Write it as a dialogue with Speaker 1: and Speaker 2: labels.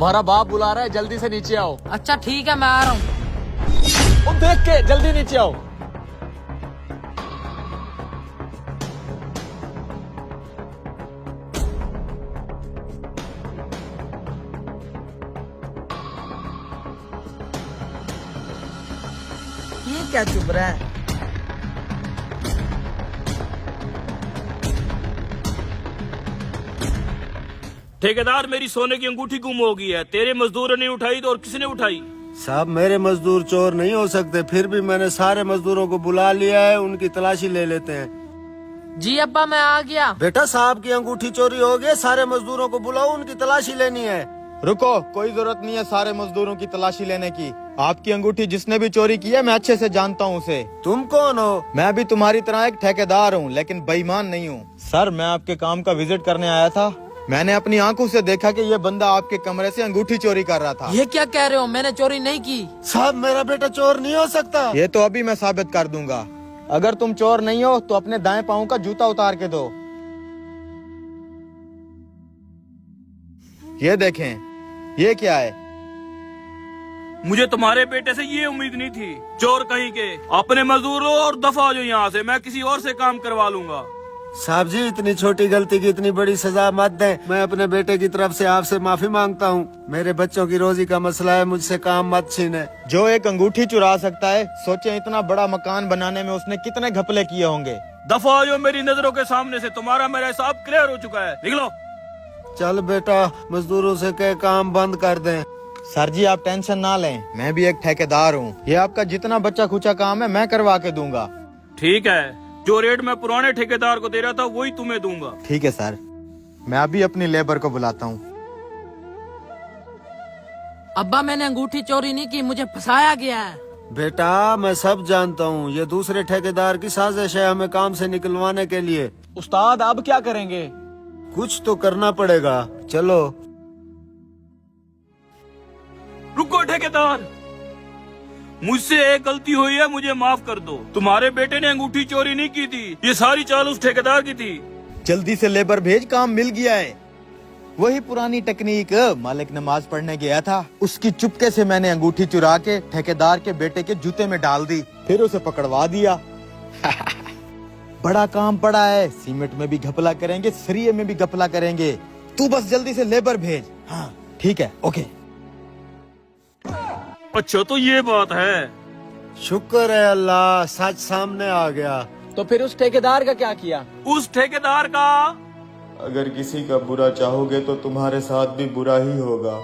Speaker 1: तुम्हारा बाप बुला रहा है, जल्दी से नीचे आओ।
Speaker 2: अच्छा ठीक है, मैं आ रहा हूँ।
Speaker 1: देख के जल्दी नीचे आओ।
Speaker 2: ये क्या चुप रहा है?
Speaker 3: ठेकेदार, मेरी सोने की अंगूठी गुम हो गई है। तेरे मजदूरों ने उठाई तो और किसने उठाई?
Speaker 4: साहब मेरे मजदूर चोर नहीं हो सकते, फिर भी मैंने सारे मजदूरों को बुला लिया है, उनकी तलाशी ले लेते हैं।
Speaker 2: जी अब्बा, मैं आ गया।
Speaker 4: बेटा साहब की अंगूठी चोरी हो गई, सारे मजदूरों को बुलाओ, उनकी तलाशी लेनी है।
Speaker 5: रुको, कोई जरूरत नहीं है सारे मजदूरों की तलाशी लेने की। आपकी अंगूठी जिसने भी चोरी की है मैं अच्छे से जानता हूँ उसे।
Speaker 4: तुम कौन हो?
Speaker 5: मैं भी तुम्हारी तरह एक ठेकेदार हूँ, लेकिन बेईमान नहीं हूँ। सर, मैं आपके काम का विजिट करने आया था। मैंने अपनी आंखों से देखा कि ये बंदा आपके कमरे से अंगूठी चोरी कर रहा था।
Speaker 2: ये क्या कह रहे हो? मैंने चोरी नहीं की।
Speaker 4: साहब मेरा बेटा चोर नहीं हो सकता।
Speaker 5: ये तो अभी मैं साबित कर दूंगा। अगर तुम चोर नहीं हो तो अपने दाएं पाँव का जूता उतार के दो। ये देखें, ये क्या है?
Speaker 3: मुझे तुम्हारे बेटे से ये उम्मीद नहीं थी। चोर कहीं के। अपने मजदूरों और दफा हो जो यहाँ से, मैं किसी और से काम करवा लूंगा।
Speaker 4: साहब जी, इतनी छोटी गलती की इतनी बड़ी सजा मत दें। मैं अपने बेटे की तरफ से आपसे माफी मांगता हूँ। मेरे बच्चों की रोजी का मसला है, मुझसे काम मत छीने।
Speaker 5: जो एक अंगूठी चुरा सकता है, सोचे इतना बड़ा मकान बनाने में उसने कितने घपले किए होंगे।
Speaker 3: दफा हो जो मेरी नजरों के सामने से। तुम्हारा मेरा हिसाब क्लियर हो चुका है, निकलो।
Speaker 4: चल बेटा, मजदूरों से कह काम बंद कर दें।
Speaker 5: सर जी आप टेंशन ना लें, मैं भी एक ठेकेदार हूँ। ये आपका जितना बच्चा खुचा काम है मैं करवा के दूंगा।
Speaker 3: ठीक है, जो रेट मैं पुराने ठेकेदार को दे रहा था वही तुम्हें दूंगा।
Speaker 5: ठीक है सर, मैं अभी अपनी लेबर को बुलाता हूँ।
Speaker 2: अब्बा, मैंने अंगूठी चोरी नहीं की, मुझे फंसाया गया है।
Speaker 4: बेटा मैं सब जानता हूँ, ये दूसरे ठेकेदार की साजिश है हमें काम से निकलवाने के लिए।
Speaker 1: उस्ताद अब क्या करेंगे?
Speaker 4: कुछ तो करना पड़ेगा, चलो।
Speaker 3: रुको ठेकेदार, मुझसे एक गलती हुई है, मुझे माफ कर दो। तुम्हारे बेटे ने अंगूठी चोरी नहीं की थी, ये सारी चाल उस ठेकेदार की थी।
Speaker 5: जल्दी से लेबर भेज, काम मिल गया है। वही पुरानी टेक्निक, मालिक नमाज पढ़ने गया था, उसकी चुपके से मैंने अंगूठी चुरा के ठेकेदार के बेटे के जूते में डाल दी, फिर उसे पकड़वा दिया। बड़ा काम पड़ा है, सीमेंट में भी घपला करेंगे, सरिये में भी घपला करेंगे। तू बस जल्दी से लेबर भेज। हाँ ठीक है, ओके।
Speaker 3: अच्छा तो ये बात है।
Speaker 4: शुक्र है अल्लाह, सच सामने आ गया।
Speaker 1: तो फिर उस ठेकेदार का क्या किया?
Speaker 3: उस ठेकेदार का
Speaker 5: अगर किसी का बुरा चाहोगे तो तुम्हारे साथ भी बुरा ही होगा।